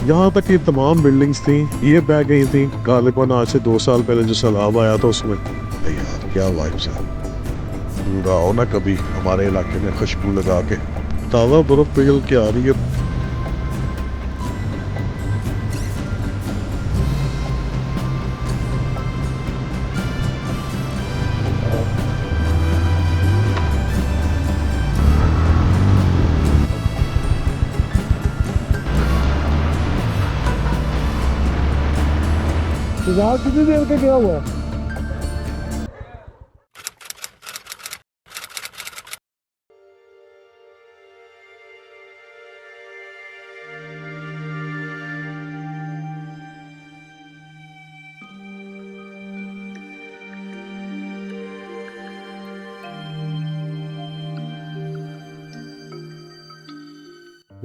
यहाँ तक ये तमाम बिल्डिंग्स थी, ये बह गई थी गालिबन आज से 2 साल पहले जो सैलाब आया था उसमें। यार क्या वाइब्स है, पूरा आओ ना कभी हमारे इलाके में खुशबू लगा के, ताज़ा बर्फ पिघल के आ रही है। कितनी देर का गया हुआ है?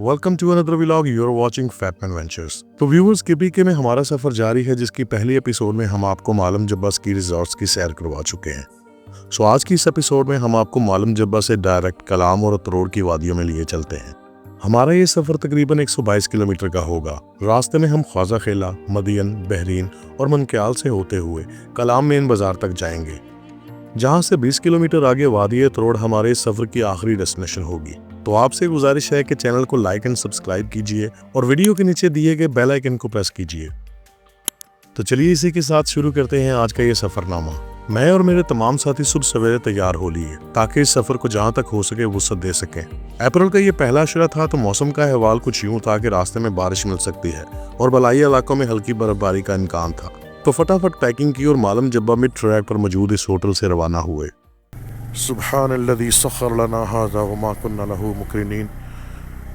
Welcome to another vlog, you are watching फैपमैन वेंचर्स। तो व्यूअर्स, केपीके में हमारा सफर जारी है, जिसकी पहली एपिसोड में हम आपको मालम जब्बा स्की रिजॉर्ट्स की सैर करवा चुके हैं। सो आज की इस एपिसोड में हम आपको मालम जब्बा से डायरेक्ट कलाम और अतरोड़ की वादियों में लिए चलते हैं। हमारा ये सफर तकरीबन 122 किलोमीटर का होगा। रास्ते में हम ख्वाजा खेला, मदियन, बहरीन और मनक्याल से होते हुए कलाम मेन बाजार तक जाएंगे, जहां से 20 किलोमीटर आगे वादी अतरोड़ हमारे सफर की आखिरी डेस्टिनेशन होगी। तो आपसे गुजारिश है कि चैनल को लाइक एंड सब्सक्राइब कीजिए और वीडियो के नीचे दिए गए बेल आइकन को प्रेस कीजिए। तो चलिए इसी के साथ शुरू करते हैं आज का ये सफरनामा। मैं और मेरे तमाम साथी सुबह सवेरे तैयार हो लिए ताकि इस सफर को जहां तक हो सके वसअत दे सकें। अप्रैल का ये पहला अशरा था, तो मौसम का अहवाल कुछ यूं था कि रास्ते में बारिश मिल सकती है और बलाई इलाकों में हल्की बर्फबारी का इम्कान था। तो फटाफट पैकिंग की और मालम जब्बा मिड ट्रैक पर मौजूद इस होटल से रवाना हुए। सुब्हानल्लज़ी सख्खर लना हाज़ा व मा कुन्ना लहू मुक़रिनीन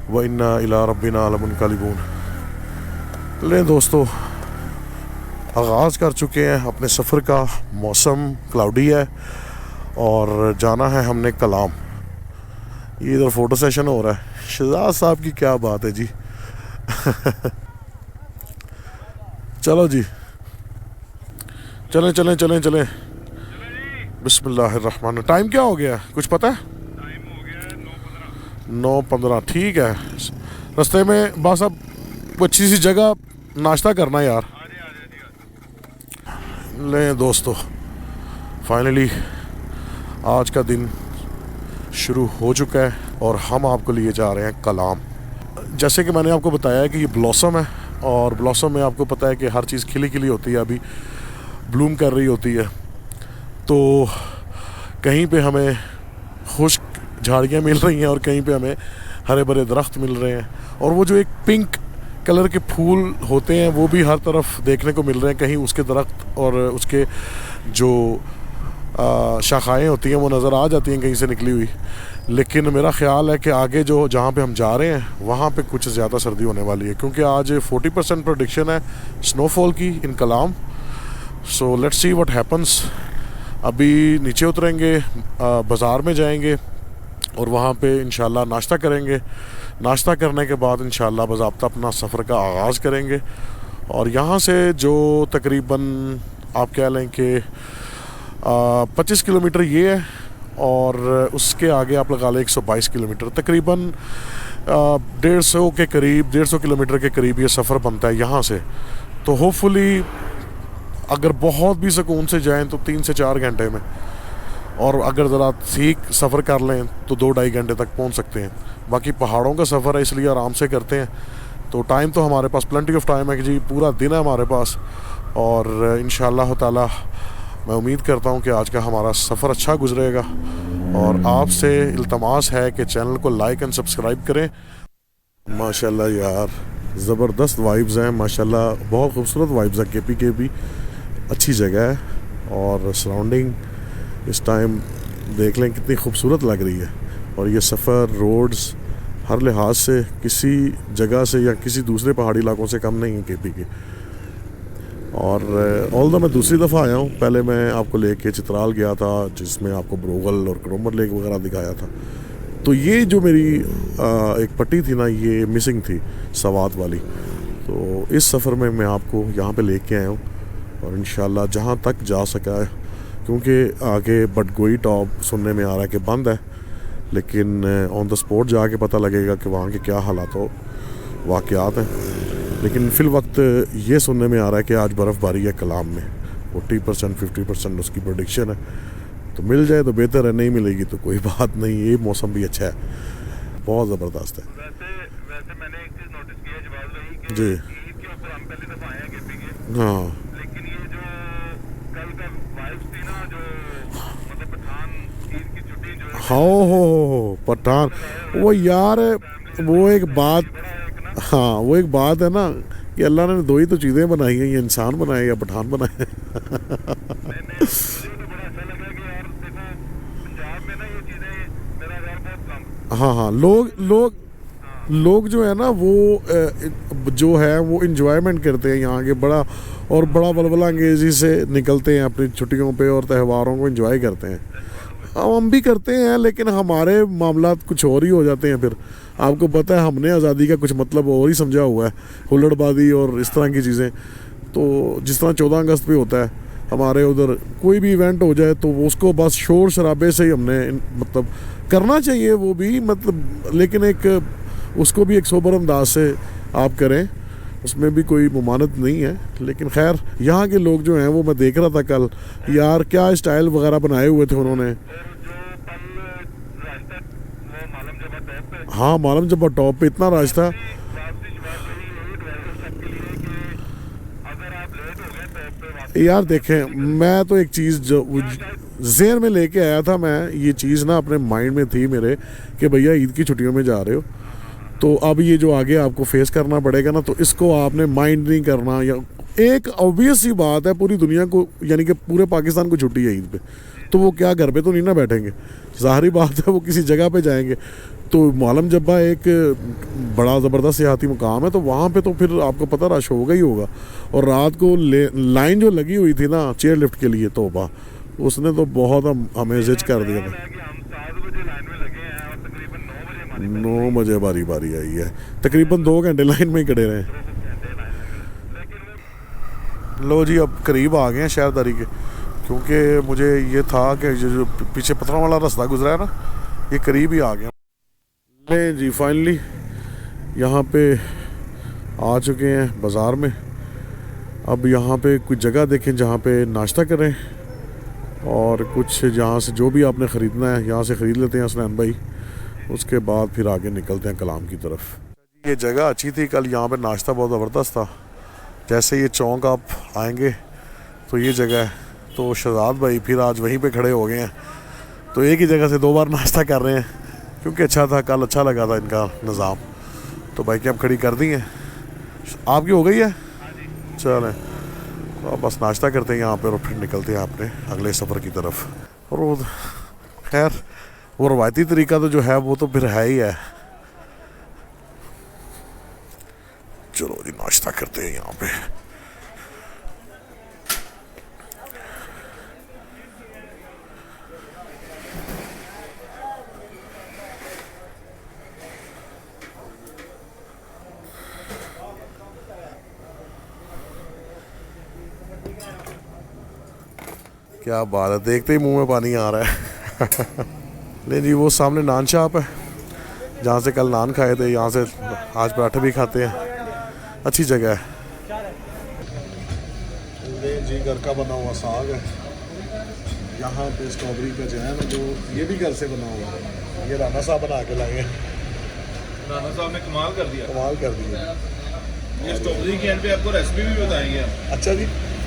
व इन्ना इला रब्बिना लमुनक़लिबून। ले दोस्तों, आगाज़ कर चुके हैं अपने सफ़र का। मौसम क्लाउडी है और जाना है हमने कलाम। ये इधर फ़ोटो सेशन हो रहा है। शहजाद साहब की क्या बात है जी। चलो जी, चलें चलें चलें चलें। बिस्मिल्लाहिर्रहमान। टाइम क्या हो गया, कुछ पता है? टाइम हो गया 9:15। ठीक है, रास्ते में बस अब अच्छी सी जगह नाश्ता करना यार। लें दोस्तों, फाइनली आज का दिन शुरू हो चुका है और हम आपको लिए जा रहे हैं कलाम। जैसे कि मैंने आपको बताया कि ये ब्लॉसम है और ब्लॉसम में आपको पता है कि हर चीज़ खिली खिली होती है, अभी ब्लूम कर रही होती है। तो कहीं पे हमें खुश्क झाड़ियाँ मिल रही हैं और कहीं पे हमें हरे भरे दरख्त मिल रहे हैं, और वो जो एक पिंक कलर के फूल होते हैं वो भी हर तरफ देखने को मिल रहे हैं। कहीं उसके दरख्त और उसके जो शाखाएँ होती हैं वो नज़र आ जाती हैं कहीं से निकली हुई। लेकिन मेरा ख़्याल है कि आगे जो जहाँ पे हम जा रहे हैं वहाँ पे कुछ ज़्यादा सर्दी होने वाली है, क्योंकि आज 40% प्रेडिक्शन है स्नोफॉल की in Kalam. So let's see what happens. अभी नीचे उतरेंगे, बाज़ार में जाएंगे और वहाँ पे इंशाल्लाह नाश्ता करेंगे। नाश्ता करने के बाद इंशाल्लाह बाज़ाब्ता अपना सफ़र का आगाज़ करेंगे। और यहाँ से जो तकरीबन आप कह लें कि 25 किलोमीटर ये है और उसके आगे आप लगा लें 122 किलोमीटर, तकरीबन 150 के करीब, 150 किलोमीटर के करीब ये सफ़र बनता है यहाँ से। तो होपफुली अगर बहुत भी सुकून से जाएं तो 3 से 4 घंटे में, और अगर ज़रा ठीक सफ़र कर लें तो 2-2.5 घंटे तक पहुंच सकते हैं। बाकी पहाड़ों का सफ़र है इसलिए आराम से करते हैं। तो टाइम तो हमारे पास प्लेंटी ऑफ टाइम है कि जी, पूरा दिन है हमारे पास। और इंशाअल्लाह ताला मैं उम्मीद करता हूं कि आज का हमारा सफ़र अच्छा गुजरेगा। और आपसे इल्तमास है कि चैनल को लाइक एंड सब्सक्राइब करें। माशाल्लाह यार, ज़बरदस्त वाइब्स हैं माशाल्लाह, बहुत खूबसूरत वाइब्स हैं। केपीके भी अच्छी जगह है और सराउंडिंग इस टाइम देख लें कितनी खूबसूरत लग रही है। और ये सफ़र, रोड्स हर लिहाज से किसी जगह से या किसी दूसरे पहाड़ी इलाकों से कम नहीं है केपीके। और ऑल्दो मैं दूसरी दफ़ा आया हूँ, पहले मैं आपको लेके चित्राल गया था जिसमें आपको ब्रोगल और क्रोमर लेक वगैरह दिखाया था। तो ये जो मेरी एक पट्टी थी ना, ये मिसिंग थी, सवात वाली। तो इस सफ़र में मैं आपको यहाँ पे लेके आया हूँ और इंशाल्लाह जहाँ तक जा सका है, क्योंकि आगे बटगोई टॉप सुनने में आ रहा है कि बंद है, लेकिन ऑन द स्पॉट जाके पता लगेगा कि वहाँ के क्या हालात हो वाक़यात हैं। लेकिन फिल वक्त ये सुनने में आ रहा है कि आज बर्फ़बारी है कलाम में 40% 50% उसकी प्रोडिक्शन है। तो मिल जाए तो बेहतर है, नहीं मिलेगी तो कोई बात नहीं, ये मौसम भी अच्छा है, बहुत ज़बरदस्त है। वैसे वैसे मैंने एक चीज नोटिस की है जवाब भाई कि जी। ईद के ऊपर हम पहली दफा आए हैं केपी के, हाँ लेकिन ये जो कल का वाइब्स थी ना, जो मतलब पठान ईद की छुट्टी जो है हो पठान, वो यार वो एक बात, बड़ा एक ना, हाँ वो एक बात है ना कि अल्लाह ने दो ही तो चीज़ें बनाई हैं, ये इंसान बनाए या पठान बनाए। नहीं मुझे तो बड़ा अच्छा लगा कि यार देखो पंजाब में ना ये चीजें मेरा ख्याल बहुत कम। हाँ लोग जो है ना वो जो है वो इंजॉयमेंट करते हैं यहाँ के, बड़ा वलवला अंगेजी से निकलते हैं अपनी छुट्टियों पे और त्योहारों को एंजॉय करते हैं। हम भी करते हैं लेकिन हमारे मामलात कुछ और ही हो जाते हैं फिर। आपको पता है हमने आज़ादी का कुछ मतलब और ही समझा हुआ है, हुल्लड़बाजी और इस तरह की चीज़ें। तो जिस तरह 14 अगस्त पे होता है हमारे उधर, कोई भी इवेंट हो जाए तो उसको बस शोर शराबे से ही हमने मतलब करना चाहिए वो भी, मतलब लेकिन एक उसको भी एक सोबर अंदाज से आप करें, उसमें भी कोई मुमानत नहीं है। लेकिन खैर यहाँ के लोग जो हैं वो मैं देख रहा था कल, यार क्या स्टाइल वगैरह बनाए हुए थे उन्होंने। और जो कल रास्ता वो मालम जबा टॉप पे हाँ मालूम जब टॉप पे इतना राज था। वापसी जवाब यही ड्राइवर सबके लिए कि अगर आप लेट हो गए टॉप पे वापसी, यार देखें, मैं तो एक चीज़ जो ज़हन में लेके आया था, मैं ये चीज़ ना अपने माइंड में थी मेरे कि भैया ईद की छुट्टियों में जा रहे हो तो अब ये जो आगे आपको फेस करना पड़ेगा ना, तो इसको आपने माइंड नहीं करना। या एक ऑब्वियस सी बात है, पूरी दुनिया को यानी कि पूरे पाकिस्तान को छुट्टी है ईद पे, तो वो क्या घर पे तो नहीं ना बैठेंगे, ज़ाहिरी बात है वो किसी जगह पे जाएंगे। तो मालम जब्बा एक बड़ा ज़बरदस्त सियाहती मुकाम है, तो वहाँ पे तो फिर आपको पता रश होगा ही होगा। और रात को लाइन जो लगी हुई थी ना चेयर लिफ्ट के लिए, तौबा, उसने तो बहुत हमें जिज कर दिया था। है कि हम 7 बजे लाइन में लगे हैं और तकरीबन 9 बजे हमारी 9 बजे बारी आई है, तकरीबन 2 घंटे लाइन में ही खड़े रहे। घंटे लाइन में, लेकिन वो लो जी अब करीब आ गए हैं शहरदारी के, क्योंकि मुझे ये था कि जो पीछे पत्थरों वाला रास्ता गुजरा है ना, ये करीब ही आ गया। ले जी फाइनली यहाँ पे आ चुके हैं बाज़ार में। अब यहाँ पे कुछ जगह देखें जहाँ पे नाश्ता करें और कुछ जहाँ से जो भी आपने ख़रीदना है यहाँ से ख़रीद लेते हैं हसनैन भाई, उसके बाद फिर आगे निकलते हैं कलाम की तरफ। ये जगह अच्छी थी, कल यहाँ पे नाश्ता बहुत ज़बरदस्त था। जैसे ये चौंक आप आएंगे तो ये जगह है, तो शहजाद भाई फिर आज वहीं पे खड़े हो गए हैं, तो एक ही जगह से 2 बार नाश्ता कर रहे हैं क्योंकि अच्छा था, कल अच्छा लगा था इनका निज़ाम। तो भाई की अब खड़ी कर दी हैं, आपकी हो गई है, चलें तो अब बस नाश्ता करते हैं यहाँ पे और फिर निकलते हैं अपने अगले सफ़र की तरफ। और वो खैर वो रवायती तरीका तो जो है वो तो फिर है ही है। चलो जी नाश्ता करते हैं यहाँ पे। क्या बात है, देखते ही मुंह में पानी आ रहा है। नहीं जी वो सामने नान शॉप है जहाँ से कल नान खाए थे, यहाँ से आज पराठे भी खाते हैं, अच्छी जगह है। जी घर का बना हुआ साग है, यहाँ पे स्ट्रॉबेरी का जैम है जो ये भी घर से बना हुआ है, ये राना साहब बना के लाए हैं, राना साहब ने कमाल कर दिया। कमाल कर दिया। ये स्ट्रॉबेरी के एंड पे आपको रेसिपी भी बताएंगे हम। अच्छा जी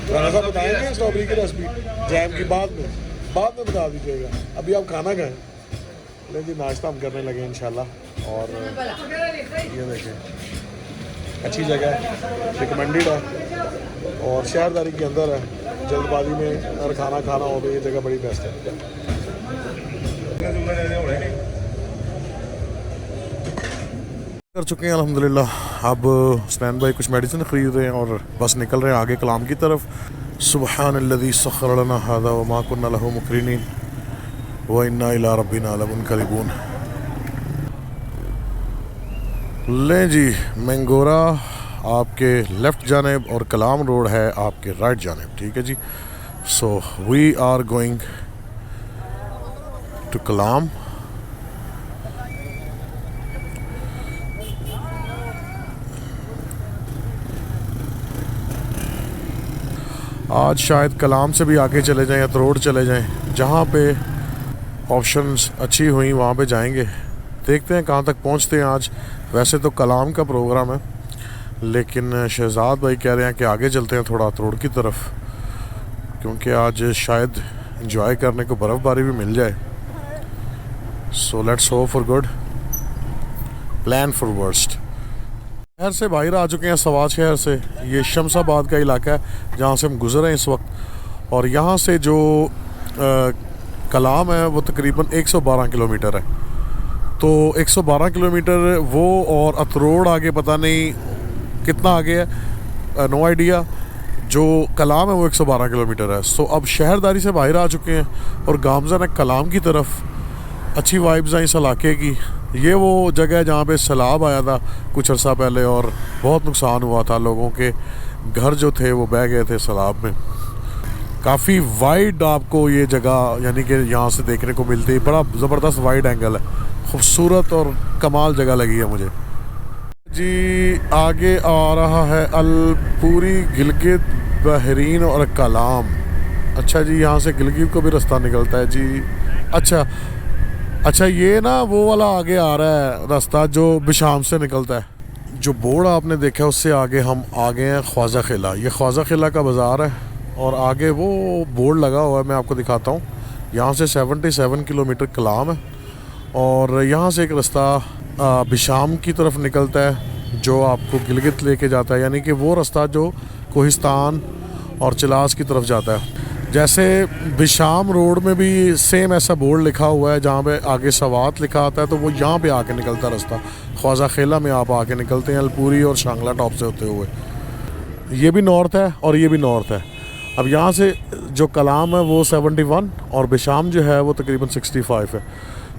राना साहब बताएंगे स्ट्रॉबेरी की रेसिपी जैम की बाद में बता दीजिएगा, अभी आप खाना खाएं। ले जी नाश्ता हम करने लगे इंशाल्लाह। और ये देखें अच्छी जगह है, रिकमेंडेड है और शहरदारी के अंदर है, जल्दबाजी में अगर खाना खाना हो तो ये जगह बड़ी बेस्ट है। कर चुके हैं अल्हम्दुलिल्लाह। अब हसनैन भाई कुछ मेडिसिन ख़रीद रहे हैं और बस निकल रहे हैं आगे कलाम की तरफ। सुब्हानल्लज़ी सख़्खर लना हाज़ा व मा कुन्ना लहू मुक़रिनीन व इन्ना इला रब्बिना लमुनक़लिबून। लें जी मैंगोरा आपके लेफ़्ट जानिब और कलाम रोड है आपके राइट जानिब, ठीक है जी। So we are going to Kalam. आज शायद कलाम से भी आगे चले जाएं या तरोड़ चले जाएं, जहाँ पे ऑप्शंस अच्छी हुई वहाँ पे जाएंगे। देखते हैं कहाँ तक पहुँचते हैं आज। वैसे तो कलाम का प्रोग्राम है, लेकिन शहजाद भाई कह रहे हैं कि आगे चलते हैं थोड़ा तरोड़ की तरफ, क्योंकि आज शायद एंजॉय करने को बर्फ़बारी भी मिल जाए। So let's hope for good, plan for worst. शहर से बाहर आ चुके हैं, सवाद शहर से। ये शमशाबाद का इलाका है जहाँ से हम गुज़र रहे हैं इस वक्त, और यहाँ से जो कलाम है वो तकरीबन 112 किलोमीटर है। तो 112 किलोमीटर वो, और अतरोड़ आगे पता नहीं कितना आगे है, नो आइडिया। जो कलाम है वो 112 किलोमीटर है। सो अब शहरदारी से बाहर आ चुके हैं और गामज़न है कलाम की तरफ। अच्छी वाइब्स आई इस इलाके की। ये वो जगह है जहाँ पे सैलाब आया था कुछ अर्सा पहले और बहुत नुकसान हुआ था, लोगों के घर जो थे वो बह गए थे सैलाब में। काफ़ी वाइड आपको ये जगह यानी कि यहाँ से देखने को मिलती है। बड़ा ज़बरदस्त वाइड एंगल है, खूबसूरत और कमाल जगह लगी है मुझे जी। आगे आ रहा है अलपूरी, गिलगित, बहरीन और कलाम। अच्छा जी, यहाँ से गिलगित को भी रास्ता निकलता है जी। अच्छा ये ना वो वाला आगे आ रहा है रास्ता जो बिशाम से निकलता है। जो बोर्ड आपने देखा उससे आगे हम आ गए हैं ख्वाजा किला। ये ख्वाजा किला का बाज़ार है और आगे वो बोर्ड लगा हुआ है, मैं आपको दिखाता हूँ। यहाँ से 77 किलोमीटर कलाम है और यहाँ से एक रास्ता बिशाम की तरफ निकलता है जो आपको गिलगित लेके जाता है, यानी कि वो रास्ता जो कोहिस्तान और चिलास की तरफ जाता है। जैसे बिशाम रोड में भी सेम ऐसा बोर्ड लिखा हुआ है जहाँ पे आगे सवात लिखा आता है, तो वो यहाँ पे आके निकलता रास्ता। ख्वाजा किला में आप आके निकलते हैं अलपूरी और शांगला टॉप से होते हुए। ये भी नॉर्थ है और ये भी नॉर्थ है। अब यहाँ से जो कलाम है वो 71 और बिशाम जो है वो तकरीबन 65 है।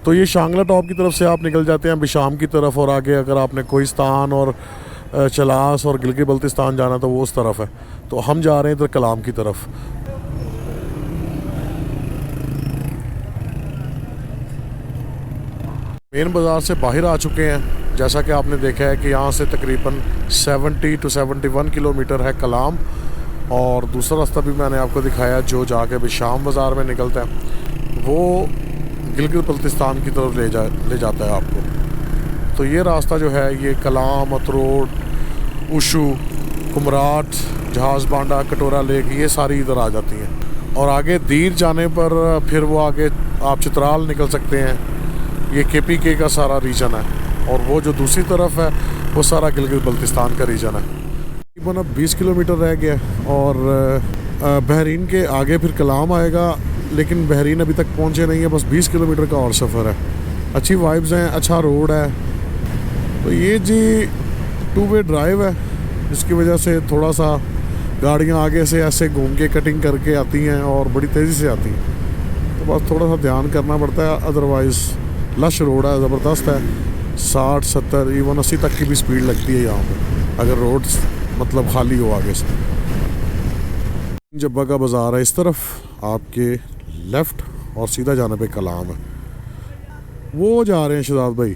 तो ये शांगला टॉप की तरफ से आप निकल जाते हैं बिशाम की तरफ, और आगे अगर आपने कोहिस्तान और चलास और गिलगित बल्तिस्तान जाना तो वो उस तरफ है। तो हम जा रहे हैं इधर कलाम की तरफ। मेन बाज़ार से बाहर आ चुके हैं। जैसा कि आपने देखा है कि यहाँ से तकरीबन 70 to 71 किलोमीटर है कलाम, और दूसरा रास्ता भी मैंने आपको दिखाया जो जाके बिशाम बाज़ार में निकलता है, वो गिलगित बल्तिस्तान की तरफ ले जाता है आपको। तो ये रास्ता जो है ये कलाम, अतरोड़, उशू, कुमराट, जहाज़ बांडा, कटोरा लेक, ये सारी इधर आ जाती हैं। और आगे दीर जाने पर फिर वो आगे आप चित्राल निकल सकते हैं। ये KPK का सारा रीजन है, और वो जो दूसरी तरफ है वो सारा गिलगित बल्तिस्तान का रीजन है। तकरीबन अब 20 किलोमीटर रह गया और बहरीन के आगे फिर कलाम आएगा, लेकिन बहरीन अभी तक पहुंचे नहीं है। बस 20 किलोमीटर का और सफ़र है। अच्छी वाइब्स हैं, अच्छा रोड है। तो ये जी 2 वे ड्राइव है, जिसकी वजह से थोड़ा सा गाड़ियाँ आगे से ऐसे घूम के कटिंग करके आती हैं और बड़ी तेज़ी से आती हैं। तो बस थोड़ा सा ध्यान करना पड़ता है, अदरवाइज़ लश रोड है, ज़बरदस्त है। 60, 70, इवन 80 तक की भी स्पीड लगती है यहाँ पे, अगर रोड मतलब खाली हो आगे से। जब्बा का बाज़ार है इस तरफ आपके लेफ़्ट, और सीधा जाने पे कलाम है। वो जा रहे हैं शहजाद भाई,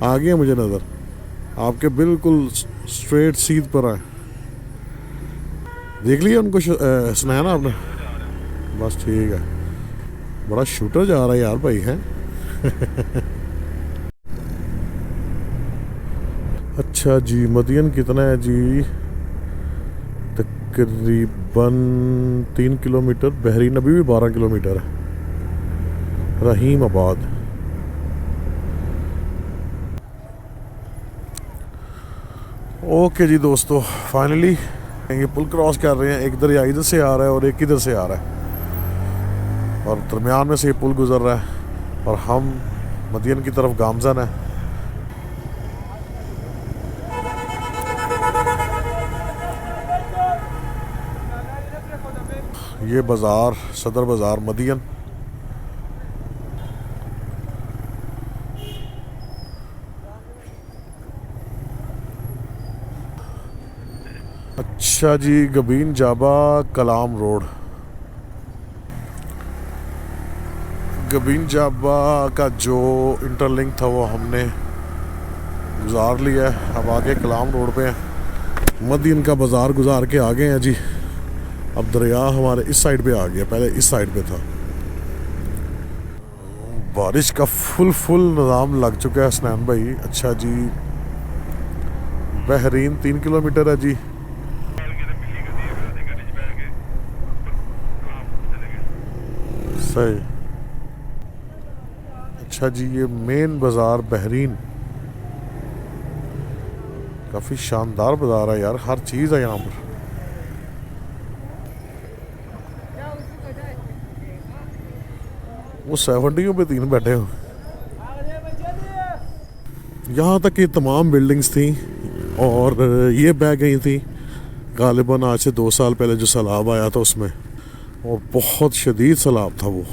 आगे मुझे नज़र, आपके बिल्कुल स्ट्रेट सीध पर है। देख लिया उनको सुनाया ना आपने? बस ठीक है। बड़ा शूटर जा रहा है यार भाई, हैं। अच्छा जी, मदियन कितना है जी? तकरीबन 3 किलोमीटर। बहरीन अभी भी 12 किलोमीटर है। रहीम आबाद। ओके जी दोस्तों, फाइनली ये पुल क्रॉस कर रहे हैं। एक दरिया इधर से आ रहा है और एक इधर से आ रहा है, और दरमियान में से ये पुल गुजर रहा है, और हम मदियन की तरफ गामज़न है। ये बाज़ार सदर बाज़ार मदियन। अच्छा जी, गबीन जाबा कलाम रोड। गबीन जाबा का जो इंटरलिंक था वो हमने गुजार लिया है। अब आगे कलाम रोड पे हैं। मदीन का बाज़ार गुजार के आ गए हैं जी। अब दरिया हमारे इस साइड पे आ गया, पहले इस साइड पे था। बारिश का फुल निज़ाम लग चुका है हसनैन भाई। अच्छा जी, बहरीन 3 किलोमीटर है जी। सही। अच्छा जी, ये मेन बाज़ार बहरीन, काफ़ी शानदार बाज़ार है यार, हर चीज़ है यहाँ पर। वो 70 पे 3 बैठे हो। यहाँ तक ये तमाम बिल्डिंग्स थी और ये बह गई थी गालिबन आज से 2 साल पहले जो सैलाब आया था उसमें, और बहुत शदीद सैलाब था वो।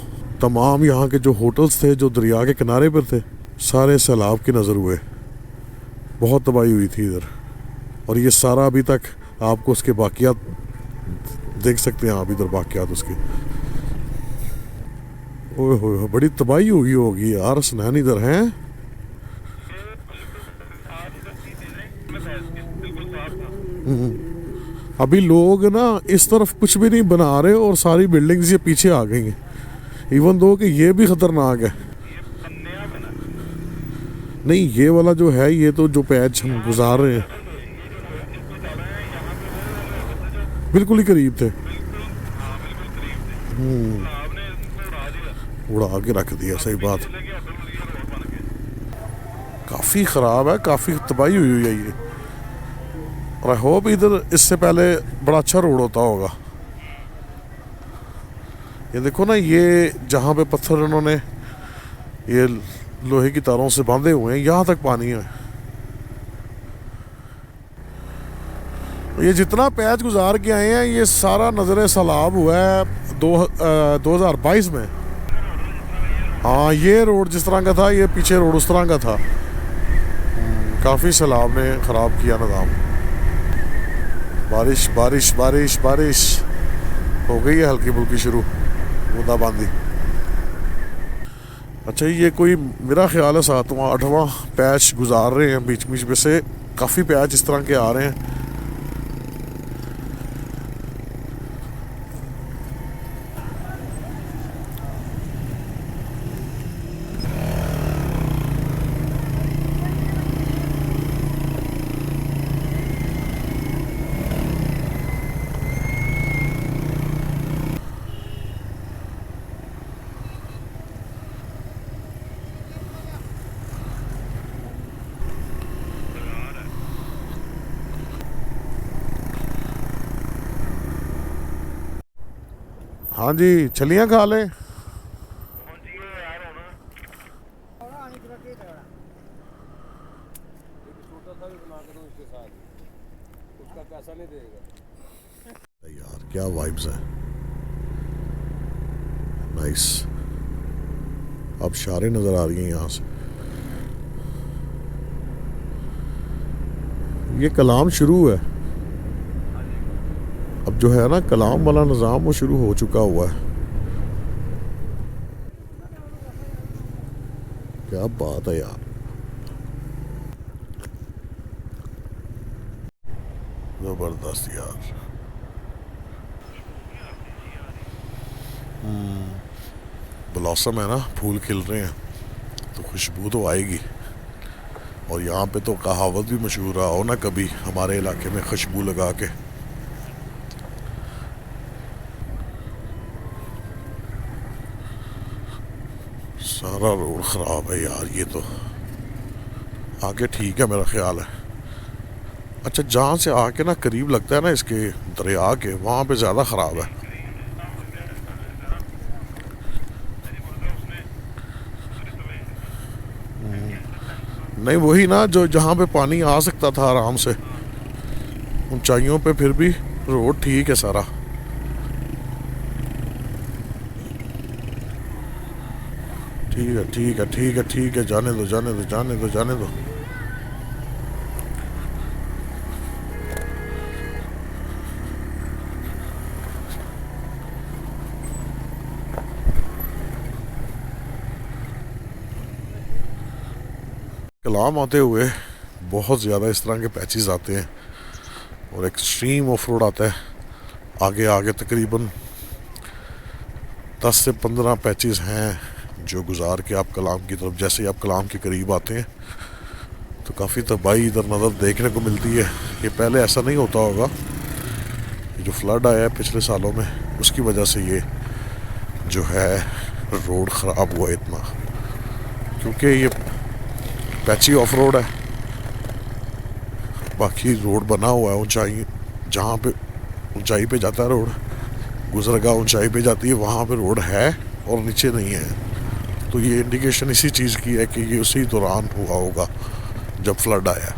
तमाम यहाँ के जो होटल्स थे जो दरिया के किनारे पर थे सारे सैलाब की नज़र हुए, बहुत तबाही हुई थी इधर। और ये सारा अभी तक आपको उसके बाकियात देख सकते हैं आप, इधर बाकियात उसके। ओए होए, बड़ी तबाही हुई होगी यार हसनैन इधर हैं। अभी लोग ना इस तरफ कुछ भी नहीं बना रहे और सारी बिल्डिंग्स ये पीछे आ गई हैं, इवन दो कि ये भी खतरनाक है। नहीं, ये वाला जो है, ये तो जो पैच हम गुजार रहे हैं बिल्कुल ही करीब थे। उड़ा के रख दिया, सही बात। काफ़ी ख़राब है, काफ़ी तबाही हुई है ये। और आई होप इधर इससे पहले बड़ा अच्छा रोड होता होगा। ये देखो ना, ये जहाँ पे पत्थर इन्होंने ये लोहे की तारों से बांधे हुए हैं, यहाँ तक पानी है। ये जितना पैच गुजार के आए हैं ये सारा नज़र सैलाब हुआ है 2022 में। हाँ, ये रोड जिस तरह का था, ये पीछे रोड उस तरह का था। काफ़ी सैलाब ने ख़राब किया निज़ाम। बारिश बारिश बारिश बारिश हो गई है हल्की फुल्की शुरू, बूंदाबांदी। अच्छा, ये कोई मेरा ख्याल है 7वां 8वां पैच गुजार रहे हैं, बीच बीच में से काफ़ी पैच इस तरह के आ रहे हैं। हाँ जी, छलियाँ खा लें। यार क्या वाइब्स है, नाइस। अब शारें नज़र आ रही हैं यहाँ से। ये कलाम शुरू है, अब जो है ना कलाम वाला निज़ाम वो शुरू हो चुका हुआ है। क्या बात है यार, ज़बरदस्त यार। ब्लॉसम है ना, फूल खिल रहे हैं तो खुशबू तो आएगी। और यहाँ पे तो कहावत भी मशहूर है, हो ना कभी हमारे इलाके में खुशबू लगा के। सारा रोड ख़राब है यार, ये तो आगे ठीक है मेरा ख्याल है। अच्छा, जहाँ से आके ना करीब लगता है ना इसके दरिया के, वहाँ पे ज़्यादा ख़राब है। नहीं, वही ना जो जहाँ पे पानी आ सकता था आराम से, ऊंचाइयों पे फिर भी रोड ठीक है सारा। ठीक है ठीक है ठीक है ठीक है, जाने दो जाने दो जाने दो जाने दो। कलाम आते हुए बहुत ज़्यादा इस तरह के पैचेस आते हैं और एक्सट्रीम ऑफ रोड आता है, आगे आगे तकरीबन 10 से 15 पैचेस हैं जो गुजार के आप कलाम की तरफ, जैसे ही आप कलाम के करीब आते हैं तो काफ़ी तबाही इधर नज़र देखने को मिलती है। ये पहले ऐसा नहीं होता होगा, ये जो फ्लड आया है पिछले सालों में उसकी वजह से ये जो है रोड ख़राब हुआ इतना, क्योंकि ये पैची ऑफ रोड है। बाकी रोड बना हुआ है ऊंचाई, जहाँ पे ऊंचाई पे जाता है रोड, गुजरगाह ऊंचाई पे जाती है, वहाँ पे रोड है और नीचे नहीं है। तो ये इंडिकेशन इसी चीज़ की है कि ये उसी दौरान हुआ होगा जब फ्लड आया।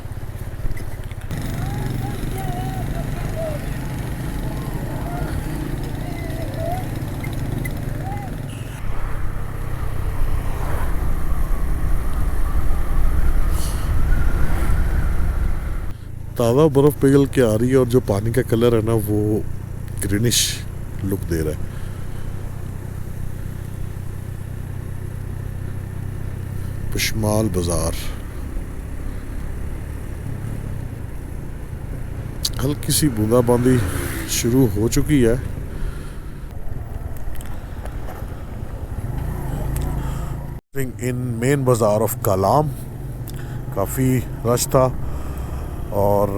ताज़ा बर्फ़ पिघल के आ रही है और जो पानी का कलर है ना वो ग्रीनिश लुक दे रहा है। पुशमाल बाज़ार, हल्की सी बूंदाबांदी शुरू हो चुकी है। इन मेन बाज़ार ऑफ कलाम काफ़ी रश था और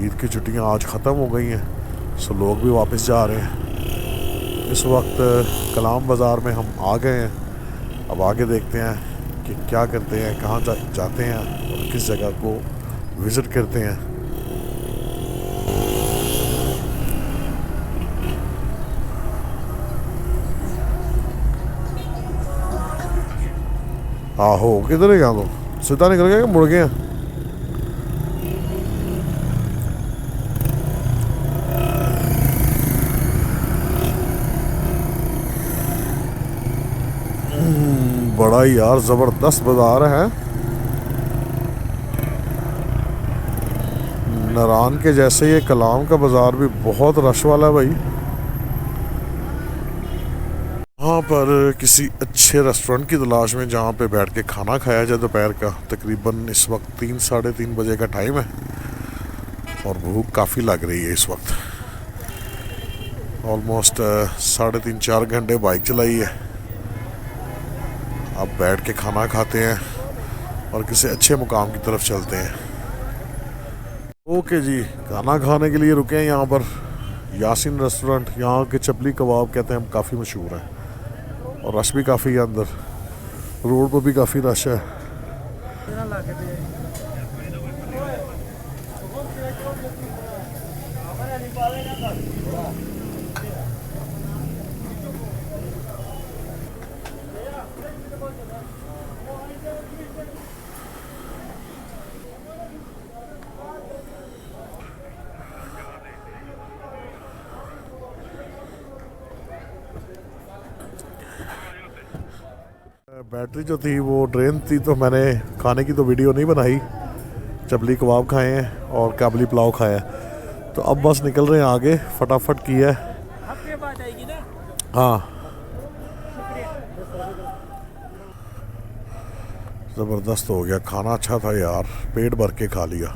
ईद की छुट्टियां आज ख़त्म हो गई हैं, सो लोग भी वापस जा रहे हैं। इस वक्त कलाम बाज़ार में हम आ गए हैं। अब आगे देखते हैं कि क्या करते हैं, कहाँ जाते हैं और किस जगह को विज़िट करते हैं। आहो किधर है, यहाँ तो सीधा निकल गया कि मुड़ गया? बड़ा ही यार ज़बरदस्त बाज़ार है, नारान के जैसे ये कलाम का बाज़ार भी बहुत रश वाला है भाई। वहाँ पर किसी अच्छे रेस्टोरेंट की तलाश में जहाँ पे बैठ के खाना खाया जाए दोपहर का। तकरीबन इस वक्त 3 साढ़े 3 बजे का टाइम है और भूख काफ़ी लग रही है इस वक्त। ऑलमोस्ट 3.5 4 घंटे बाइक चलाई है। अब बैठ के खाना खाते हैं और किसी अच्छे मुकाम की तरफ चलते हैं। ओके जी, खाना खाने के लिए रुके हैं यहाँ पर, यासीन रेस्टोरेंट। यहाँ के चपली कबाब कहते हैं हम, काफ़ी मशहूर हैं और रश भी काफ़ी है अंदर, रोड पर भी काफ़ी रश है। बैटरी जो थी वो ड्रेन थी, तो मैंने खाने की तो वीडियो नहीं बनाई। चपली कबाब खाए हैं और काबली पुलाव खाया है, तो अब बस निकल रहे हैं आगे, फटाफट किया है। हाँ, ज़बरदस्त हो गया खाना, अच्छा था यार, पेट भर के खा लिया।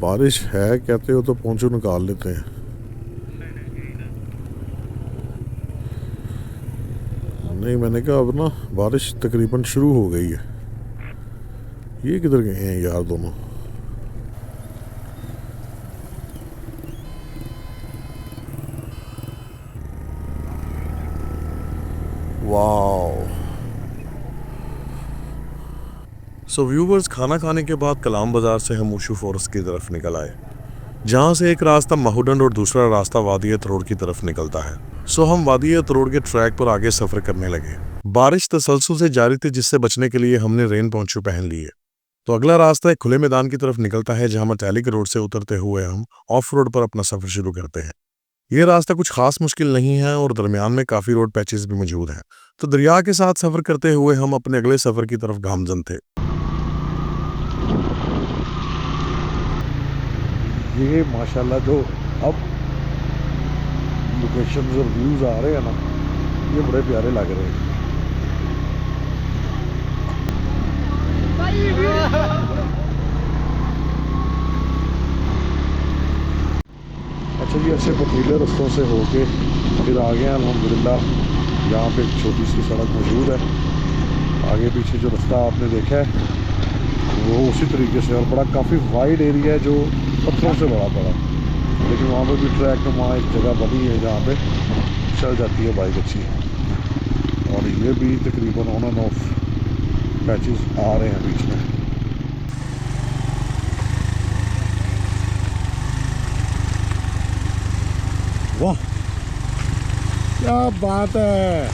बारिश है कहते हो तो पोंछू निकाल लेते हैं। नहीं, मैंने कहा अब ना बारिश तकरीबन शुरू हो गई है। ये किधर गए हैं यार दोनों? वाओ। सो व्यूवर्स, खाना खाने के बाद कलाम बाज़ार से हम ऊशू फॉरेस्ट की तरफ निकल आए, जहाँ से एक रास्ता महूडन और दूसरा रास्ता वादी तरोड़ की तरफ निकलता है। सो हम वादी तरोड़ के ट्रैक पर आगे सफ़र करने लगे। बारिश तसलसल से जारी थी, जिससे बचने के लिए हमने रेन पोंचू पहन लिए। तो अगला रास्ता एक खुले मैदान की तरफ निकलता है, जहाँ मैटालिक रोड से उतरते हुए हम ऑफ रोड पर अपना सफ़र शुरू करते हैं। ये रास्ता कुछ खास मुश्किल नहीं है और दरमियान में काफ़ी रोड पैचेस भी मौजूद हैं। तो दरिया के साथ सफ़र करते हुए हम अपने अगले सफ़र की तरफ गामजन थे। ये माशाल्लाह जो अब लोकेशन और व्यूज़ आ रहे हैं ना, ये बड़े प्यारे लग रहे हैं। से होके फिर आ गए अल्हम्दुलिल्लाह। यहाँ पे एक छोटी सी सड़क मौजूद है, आगे पीछे जो रास्ता आपने देखा है वो उसी तरीके से, और बड़ा काफ़ी वाइड एरिया है जो पत्थरों से भरा पड़ा, लेकिन वहाँ पर भी ट्रैक में वहाँ एक जगह बनी है जहाँ पे चल जाती है बाइक अच्छी। और ये भी तकरीबन ऑन एंड ऑफ पैचेस आ रहे हैं बीच में। वाह क्या बात है।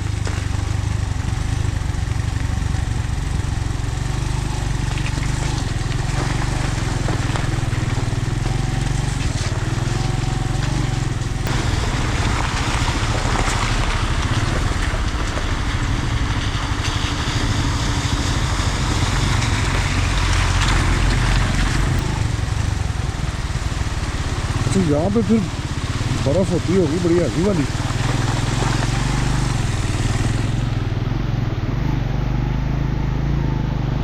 अच्छा यहाँ पे फिर बर्फ होती होगी बड़ी हैवी वाली।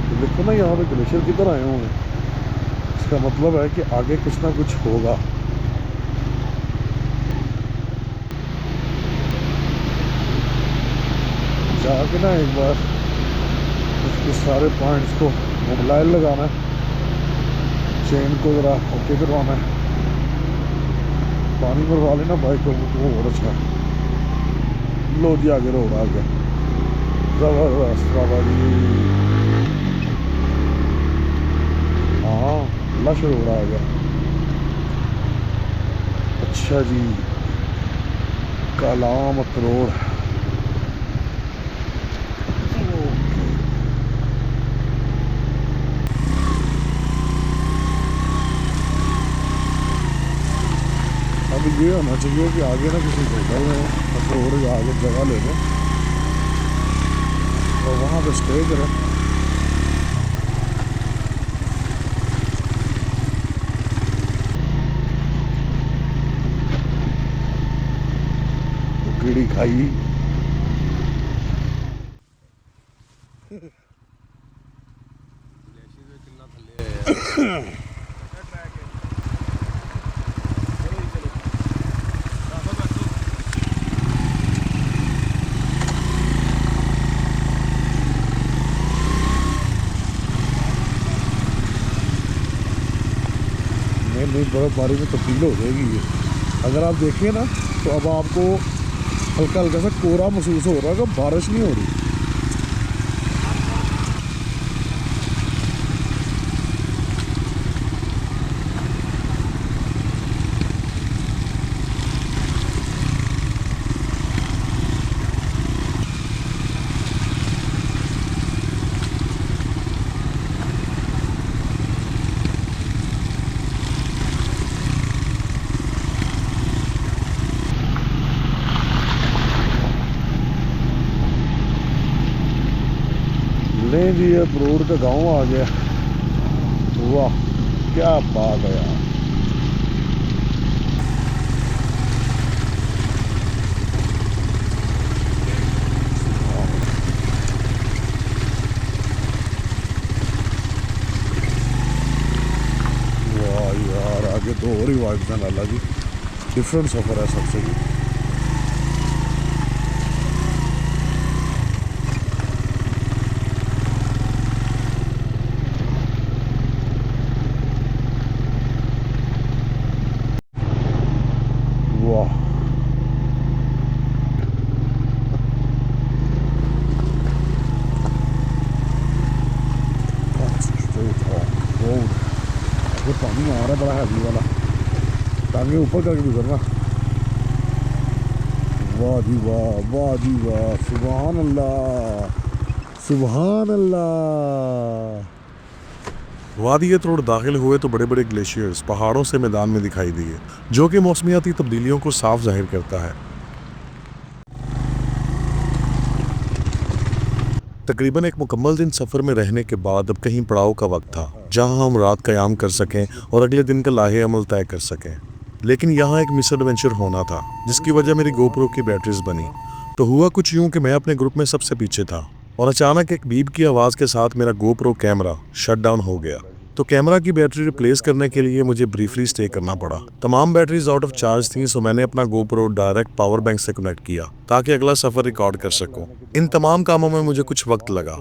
तो देखो ना यहाँ पे ग्लेशियर किधर आए हुए हैं, इसका मतलब है कि आगे कुछ ना कुछ होगा। जाके ना एक बार इसके सारे पॉइंट्स को मोबाइल लगाना है, चेन को ज़रा ओके करवाना है, पानी भरवा लेना बाइक को, वो और अच्छा। लो जी आगे रोड आ गया, जबरदस्त बाबा जी। हाँ लश रोड आ गया। अच्छा जी, कलामत रोड। अब ये होना चाहिए कि आगे ना किसी होटल में रोड आगे जगह ले लें और वहाँ पे स्टे करें। तो कीड़ी खाई। नहीं बर्फबारी में तब्दील हो जाएगी ये। अगर आप देखिए ना तो अब आपको हल्का हल्का सा कोहरा महसूस हो रहा है, बारिश नहीं हो रही। लें जी अब रोड का गांव आ गया। वाह क्या बात है यार। वाह यार आगे तो और ही वाइब्स हैं लाला जी, डिफरेंट सफ़र है सबसे भी। वाह ये पानी आ रहा है बड़ा हैवी वाला, टांगे ऊपर करके गुजरना। वाह जी वाह, वाह जी वाह, सुभान अल्लाह सुभान अल्लाह। वादी रोड दाखिल हुए तो बड़े बड़े ग्लेशियर्स पहाड़ों से मैदान में दिखाई दिए, जो कि मौसमियाती तब्दीलियों को साफ जाहिर करता है। तकरीबन एक मुकम्मल दिन सफ़र में रहने के बाद अब कहीं पड़ाव का वक्त था, जहां हम रात क़याम कर सकें और अगले दिन का लाहे अमल तय कर सकें। लेकिन यहाँ एक मिस एडवेंचर होना था, जिसकी वजह मेरी गोप्रो की बैटरीज बनी। तो हुआ कुछ यूँ कि मैं अपने ग्रुप में सबसे पीछे था और अचानक एक बीप की आवाज़ के साथ मेरा गोप्रो कैमरा शट डाउन हो गया। तो कैमरा की बैटरी रिप्लेस करने के लिए मुझे ब्रीफली स्टे करना पड़ा। तमाम बैटरीज आउट ऑफ चार्ज थी, सो मैंने अपना GoPro डायरेक्ट पावर बैंक से कनेक्ट किया ताकि अगला सफर रिकॉर्ड कर सकूं। इन तमाम कामों में मुझे कुछ वक्त लगा।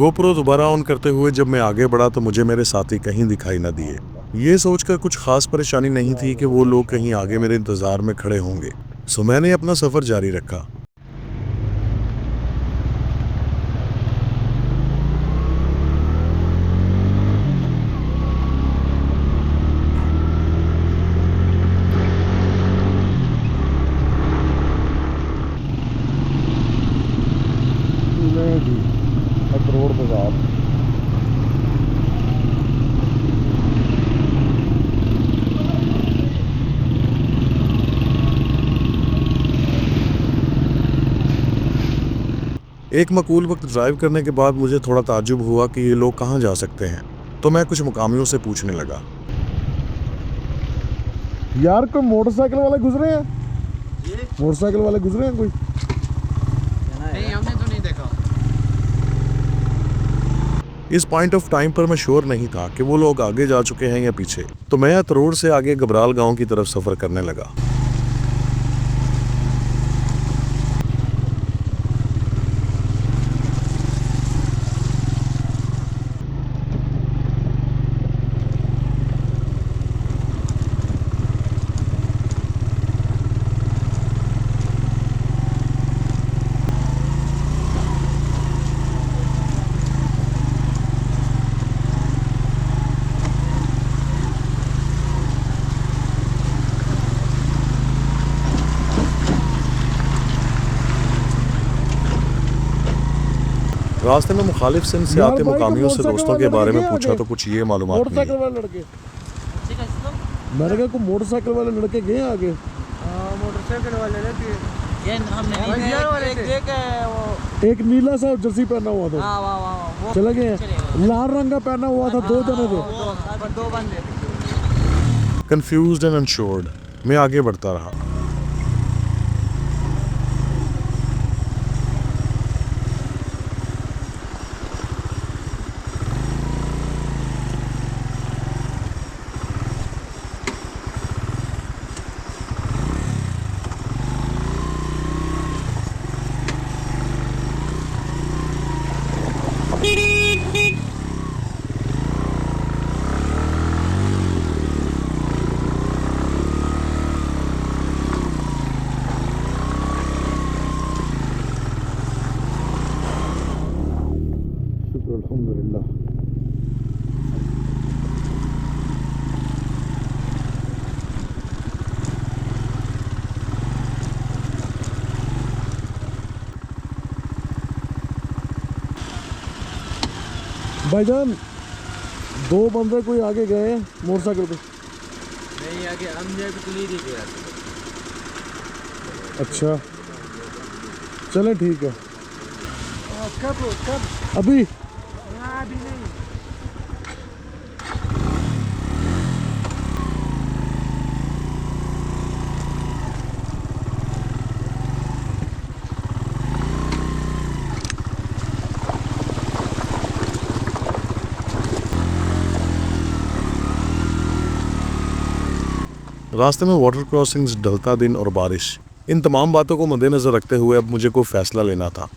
GoPro दोबारा ऑन करते हुए जब मैं आगे बढ़ा तो मुझे मेरे साथी कहीं दिखाई न दिए। ये सोचकर कुछ खास परेशानी नहीं थी कि वो लोग कहीं आगे मेरे इंतजार में खड़े होंगे, सो मैंने अपना सफर जारी रखा। नहीं जी, अखरोट बाजार। एक मकबूल वक्त ड्राइव करने के बाद मुझे थोड़ा ताज्जुब हुआ कि ये लोग कहाँ जा सकते हैं, तो मैं कुछ मुकामियों से पूछने लगा। यार कोई मोटरसाइकिल वाले गुजरे हैं? मोटरसाइकिल वाले गुजरे हैं कोई? नहीं, हमने तो नहीं देखा। इस पॉइंट ऑफ टाइम पर मैं श्योर नहीं था कि वो लोग आगे जा चुके हैं या पीछे, तो मैं अतरोड़ से आगे गबराल गांव की तरफ सफर करने लगा। रास्ते में मुखालिफ सिंध से आते मुकामियों से दोस्तों के बारे में पूछा तो कुछ ये मालूमात मोटरसाइकिल मिली। वाले लड़के, मैंने कहा कोई मोटरसाइकिल वाले लड़के गए आगे। मोटरसाइकिल वाले लड़के ये हमने नहीं देखा है। वो एक नीला सा जर्सी पहना हुआ था, हाँ वाह वो चले गए। लाल रंग का पहना हुआ था, दो जने थे। दो बंदे। कंफ्यूज्ड एंड अनश्योर्ड मैं आगे बढ़ता रहा। अल्हम्दुलिल्लाह। भाईजान, दो बंदे कोई आगे गए हैं मोटरसाइकिल पे। नहीं आगे हम जाए तो नहीं दिख रहा। अच्छा चलें, ठीक है। कब अभी अभी नहीं। रास्ते में वाटर क्रॉसिंग्स, ढलता दिन और बारिश, इन तमाम बातों को मद्देनजर रखते हुए अब मुझे कोई फैसला लेना था।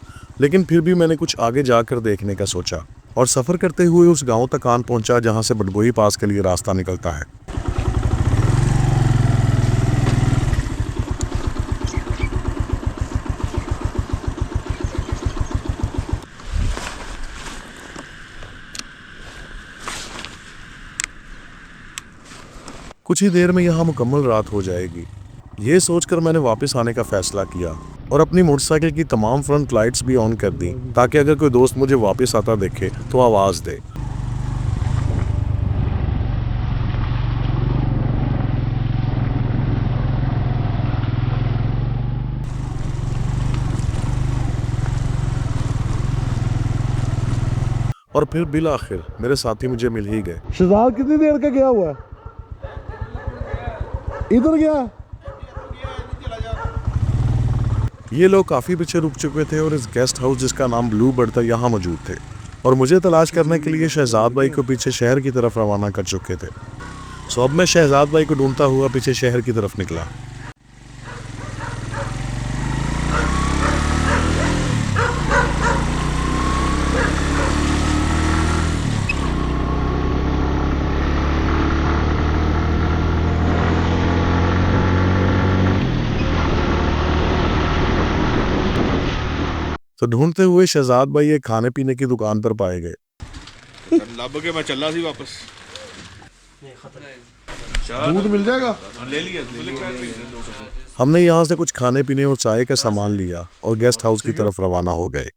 लेकिन फिर भी मैंने कुछ आगे जाकर देखने का सोचा और सफ़र करते हुए उस गांव तक आन पहुंचा जहां से बडगोही पास के लिए रास्ता निकलता है। कुछ ही देर में यहाँ मुकम्मल रात हो जाएगी। ये सोचकर मैंने वापस आने का फैसला किया और अपनी मोटरसाइकिल की तमाम फ्रंट लाइट्स भी ऑन कर दी ताकि अगर कोई दोस्त मुझे वापस आता देखे तो आवाज़ दे। और फिर बिल आखिर मेरे साथी मुझे मिल ही गए। शहजाद कितनी देर का गया हुआ है? इधर गया। ये लोग काफ़ी पीछे रुक चुके थे और इस गेस्ट हाउस जिसका नाम ब्लू बर्ड था यहाँ मौजूद थे। और मुझे तलाश करने के लिए शहजाद भाई को पीछे शहर की तरफ रवाना कर चुके थे। सो अब मैं शहजाद भाई को ढूंढता हुआ पीछे शहर की तरफ निकला। तो ढूंढते हुए शहजाद भाई एक खाने पीने की दुकान पर पाए गए। ਲੱਭ ਕੇ ਮੈਂ ਚੱਲਾ ਸੀ ਵਾਪਸ दूध मिल जाएगा? ले लिया हमने यहाँ से कुछ खाने पीने और चाय का सामान लिया और गेस्ट हाउस की तरफ रवाना हो गए।